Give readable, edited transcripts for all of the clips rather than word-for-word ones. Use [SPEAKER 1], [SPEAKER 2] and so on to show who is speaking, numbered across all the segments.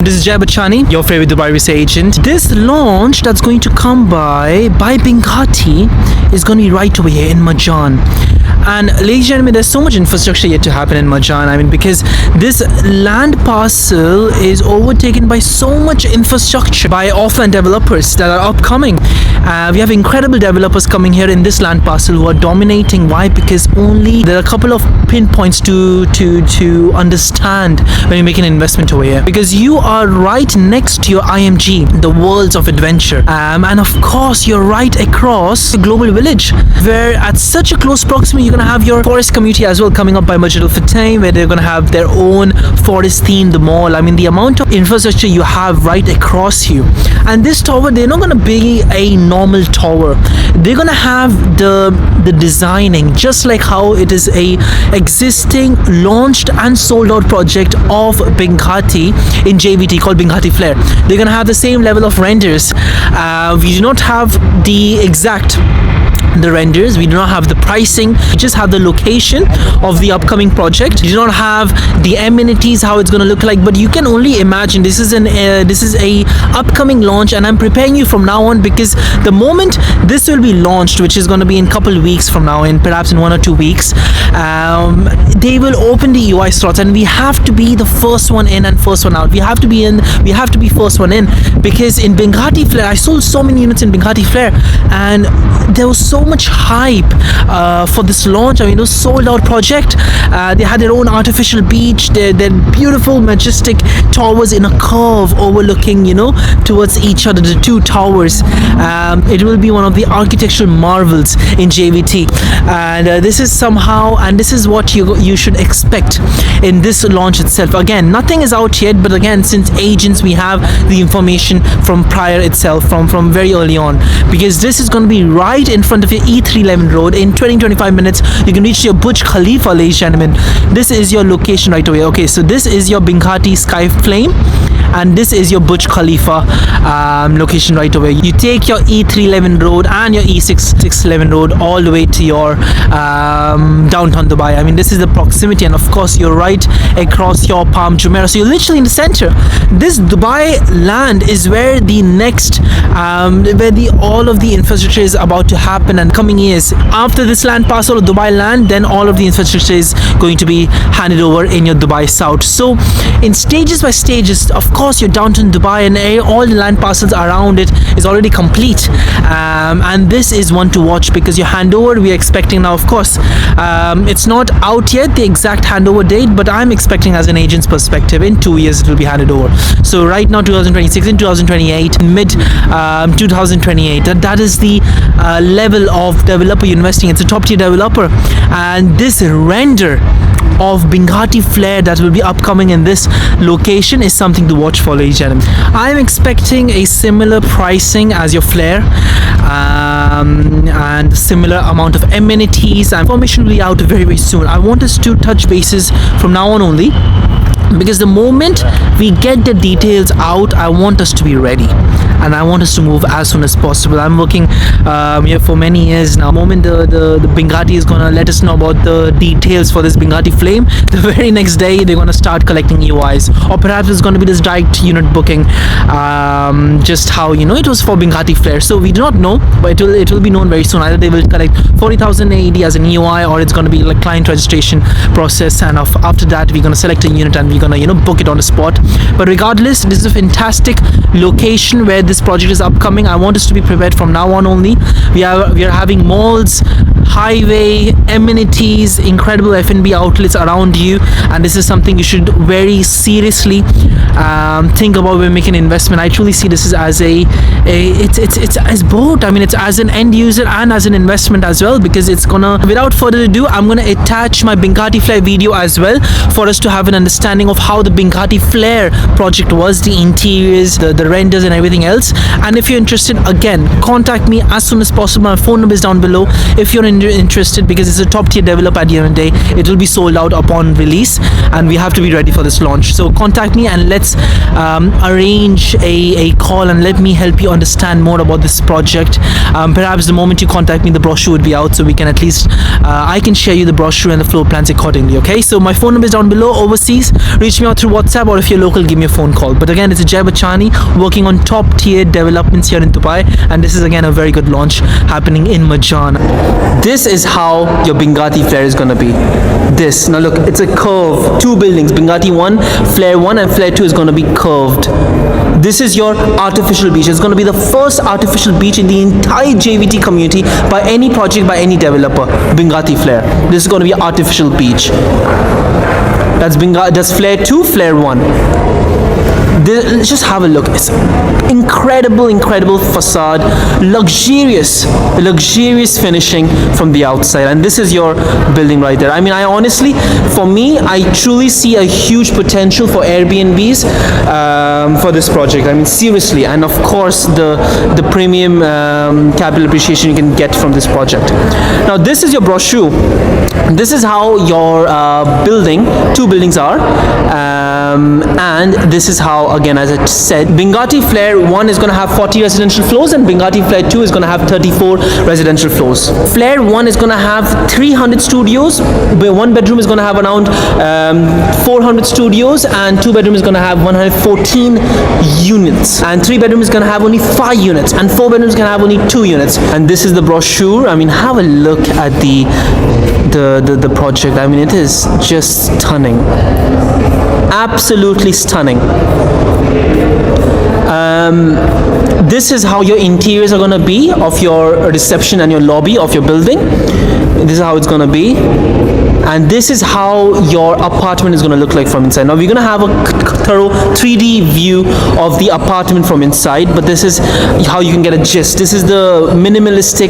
[SPEAKER 1] This is Jay Bachani, your favorite Dubai real estate agent. This launch that's going to come by Binghatti is going to be right over here in Majan. And ladies and gentlemen, there's so much infrastructure yet to happen in Majan. I mean, because this land parcel is overtaken by so much infrastructure by offline developers that are upcoming. We have incredible developers coming here in this land parcel who are dominating. Why? Because only there are a couple of pinpoints to understand when you make an investment over here. Because you are right next to your IMG, the worlds of adventure, and of course you're right across the global village, where at such a close proximity you're gonna have your forest community as well coming up by Binghatti Flame, where they're gonna have their own forest themed mall. I mean, the amount of infrastructure you have right across you. And this tower, they're not gonna be a normal tower. They're gonna have the designing just like how it is a existing launched and sold out project of Binghatti in JVT called Binghatti Flame. They're gonna have the same level of renders. We do not have the exact renders, we do not have the pricing, we just have the location of the upcoming project. You do not have the amenities, how it's going to look like, but you can only imagine. This is a upcoming launch, and I'm preparing you from now on, because the moment this will be launched, which is going to be in a couple weeks from now, in perhaps in 1 or 2 weeks, they will open the EOI slots, and we have to be the first one in and first one out. We have to be first one in, because in Binghatti Flare, I sold so many units in Binghatti Flare, and there was so much hype for this launch. I mean, it was sold out project. They had their own artificial beach, their beautiful majestic towers in a curve overlooking, towards each other, the two towers. It will be one of the architectural marvels in JVT, and this is what you should expect in this launch itself. Again, nothing is out yet, but again, since agents, we have the information from prior itself, from very early on, because this is going to be right in front of your E311 road. In 20-25 minutes you can reach your Burj Khalifa, ladies and gentlemen. This is your location right away. Okay, so this is your Binghatti Sky Flame, and this is your Burj Khalifa location right away. You take your E311 road and your E611 road all the way to your downtown Dubai. I mean, this is the proximity, and of course you're right across your Palm Jumeirah, so you're literally in the center. This Dubai land is where the next all of the infrastructure is about to happen, and coming years after this land parcel of Dubai land, then all of the infrastructure is going to be handed over in your Dubai South. So in stages by stages, of course your downtown Dubai and all the land parcels around it is already complete, and this is one to watch, because your handover we are expecting now. Of course, it's not out yet, the exact handover date, but I'm expecting, as an agent's perspective, in 2 years it will be handed over. So right now 2026, in 2028, mid 2028, that is the level of developer you're investing. It's a top tier developer, and this render of Binghatti Flare that will be upcoming in this location is something to watch for, ladies and gentlemen. I'm expecting a similar pricing as your Flare, and similar amount of amenities, and information will be out very, very soon. I want us to touch bases from now on only, because the moment we get the details out, I want us to be ready, and I want us to move as soon as possible. I'm working here for many years now. The moment the Binghatti is going to let us know about the details for this Binghatti Flame, the very next day they're going to start collecting EOIs, or perhaps it's going to be this direct unit booking, just how it was for Binghatti Flare. So we do not know, but it will be known very soon. Either they will collect 40,000 AED as an EOI, or it's going to be like client registration process, and after that we're going to select a unit and we're going to book it on the spot. But regardless, this is a fantastic location where this project is upcoming. I want us to be prepared from now on only. We are having malls, highway, amenities, incredible F&B outlets around you, and this is something you should very seriously think about when making an investment. I truly see this as it's as both. I mean, it's as an end user and as an investment as well, because it's gonna, without further ado, I'm gonna attach my Binghatti Flare video as well for us to have an understanding of how the Binghatti Flare project was, the interiors, the renders and everything else. else. And if you're interested, again, contact me as soon as possible. My phone number is down below if you're interested, because it's a top tier developer. At the end of the day, it will be sold out upon release, and we have to be ready for this launch. So contact me and let's arrange a call, and let me help you understand more about this project. Perhaps the moment you contact me, the brochure would be out, so we can at least I can share you the brochure and the floor plans accordingly. Okay, so my phone number is down below. Overseas, reach me out through WhatsApp, or if you're local, give me a phone call. But again, it's Jay Bachani working on top tier developments here in Dubai, and this is again a very good launch happening in Majan. This is how your Binghatti Flare is gonna be. This, now look, it's a curve. Two buildings, Binghatti 1, Flare 1 and Flare 2 is gonna be curved. This is your artificial beach. It's going to be the first artificial beach in the entire JVT community by any project, by any developer. Binghatti Flare. This is going to be an artificial beach. That's Flare 2, Flare 1. Let's just have a look. It's incredible facade, luxurious finishing from the outside, and this is your building right there. I mean, I honestly, for me, I truly see a huge potential for Airbnbs for this project. I mean, seriously, and of course the premium capital appreciation you can get from this project. Now, this is your brochure. This is how your two buildings are, and this is how, again, as I said, Binghatti Flare 1 is going to have 40 residential floors, and Binghatti Flare 2 is going to have 34 residential floors. Flare 1 is going to have 300 studios, where one bedroom is going to have around 400 studios, and two bedroom is going to have 114 units, and three bedroom is going to have only 5 units, and four bedrooms can have only 2 units. And this is the brochure. I mean, have a look at the project. I mean, it is just stunning, absolutely stunning. This is how your interiors are going to be of your reception and your lobby of your building. This is how it's going to be, and this is how your apartment is going to look like from inside. Now we're going to have a thorough 3D view of the apartment from inside, but this is how you can get a gist. This is the minimalistic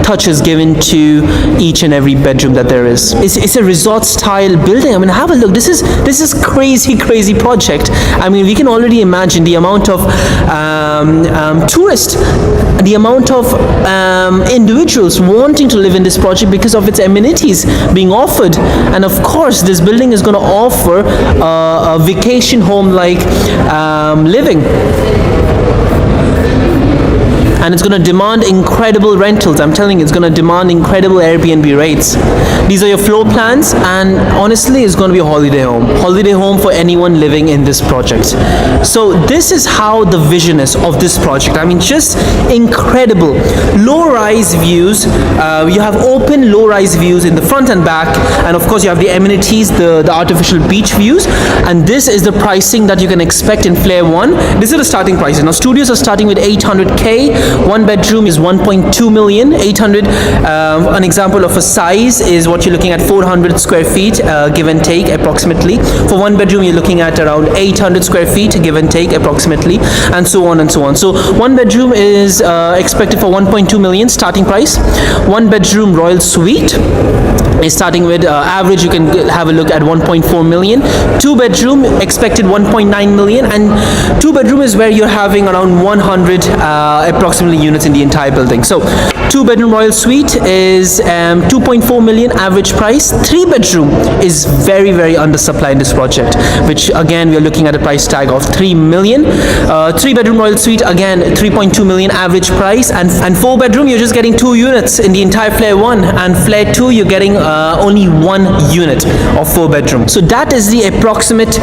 [SPEAKER 1] touches given to each and every bedroom that there is. It's a resort style building. I mean, have a look. This is crazy project. I mean, we can already imagine the amount of tourists, the amount of individuals wanting to live in this project because of its amenities being offered. And of course, this building is going to offer a vacation home like living, and it's going to demand incredible rentals. I'm telling you, it's going to demand incredible Airbnb rates. These are your floor plans, and honestly, it's going to be a holiday home for anyone living in this project. So this is how the vision is of this project. I mean, just incredible low-rise views. You have open low-rise views in the front and back, and of course you have the amenities, the artificial beach views. And this is the pricing that you can expect in Flare 1. This is the starting prices. Now studios are starting with 800k. One bedroom is 1.2 million. 800, an example of a size is what you're looking at, 400 square feet, give and take approximately. For one bedroom, you're looking at around 800 square feet, give and take approximately, and so on and so on. So one bedroom is expected for 1.2 million starting price. One bedroom royal suite is starting with average, you can have a look at 1.4 million. Two bedroom expected 1.9 million, and two bedroom is where you're having around 100 approximately units in the entire building. So two bedroom royal suite is 2.4 million average price. Three bedroom is very undersupplied in this project, which again we are looking at a price tag of 3 million. Three bedroom royal suite, again 3.2 million average price, and four bedroom you're just getting 2 units in the entire Flare 1, and Flare 2 you're getting only 1 unit of 4 bedroom. So that is the approximate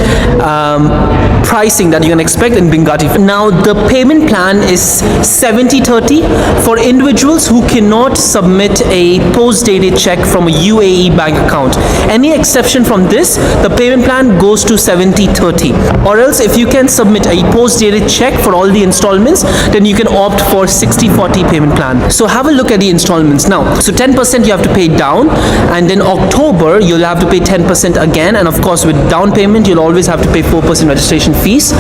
[SPEAKER 1] pricing that you can expect in Binghatti. Now the payment plan is 70-30 for individuals who cannot submit a post-dated check from a UAE bank account. Any exception from this, the payment plan goes to 70-30. Or else if you can submit a post-dated check for all the installments, then you can opt for 60-40 payment plan. So have a look at the installments now. So 10% you have to pay down, and then October you'll have to pay 10% again, and of course with down payment you'll always have to pay 4% registration construction fees.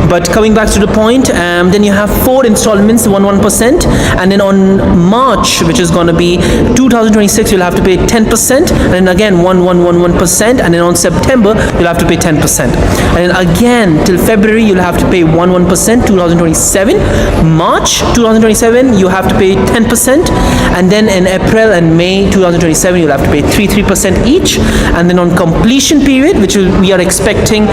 [SPEAKER 1] But coming back to the point, then you have 4 installments, 1%, and then on March, which is going to be 2026, you'll have to pay 10%, and then again 1%, and then on September you'll have to pay 10%, and then again till February you'll have to pay 1%. 2027, March 2027 you have to pay 10%, and then in April and May 2027 you'll have to pay 3% each, and then on completion period, which we are expecting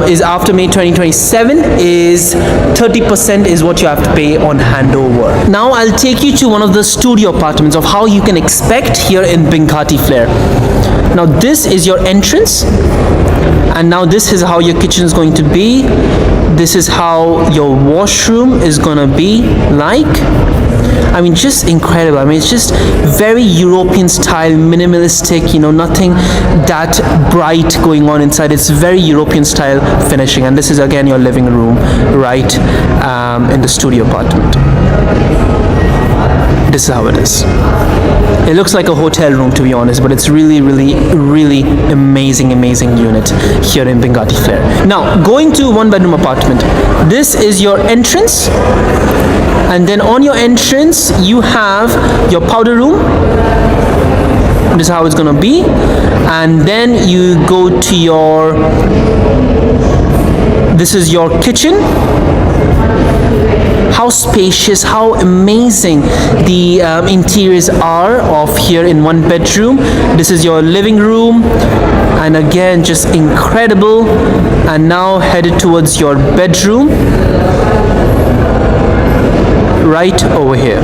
[SPEAKER 1] is after May 2027, is 30% is what you have to pay on handover. Now I'll take you to one of the studio apartments of how you can expect here in Binghatti Flame. Now this is your entrance, and now this is how your kitchen is going to be. This is how your washroom is gonna be like. I mean, just incredible. I mean, it's just very European style, minimalistic, you know, nothing that bright going on inside. It's very European style finishing. And this is again your living room, right, in the studio apartment. This is how it is. It looks like a hotel room, to be honest, but it's really amazing unit here in Binghatti Flame. Now, going to 1-bedroom apartment. This is your entrance, and then on your entrance you have your powder room. This is how it's gonna be, and then you go to your, this is your kitchen. How spacious, how amazing the interiors are of here in 1 bedroom. This is your living room, and again just incredible. And now headed towards your bedroom right over here.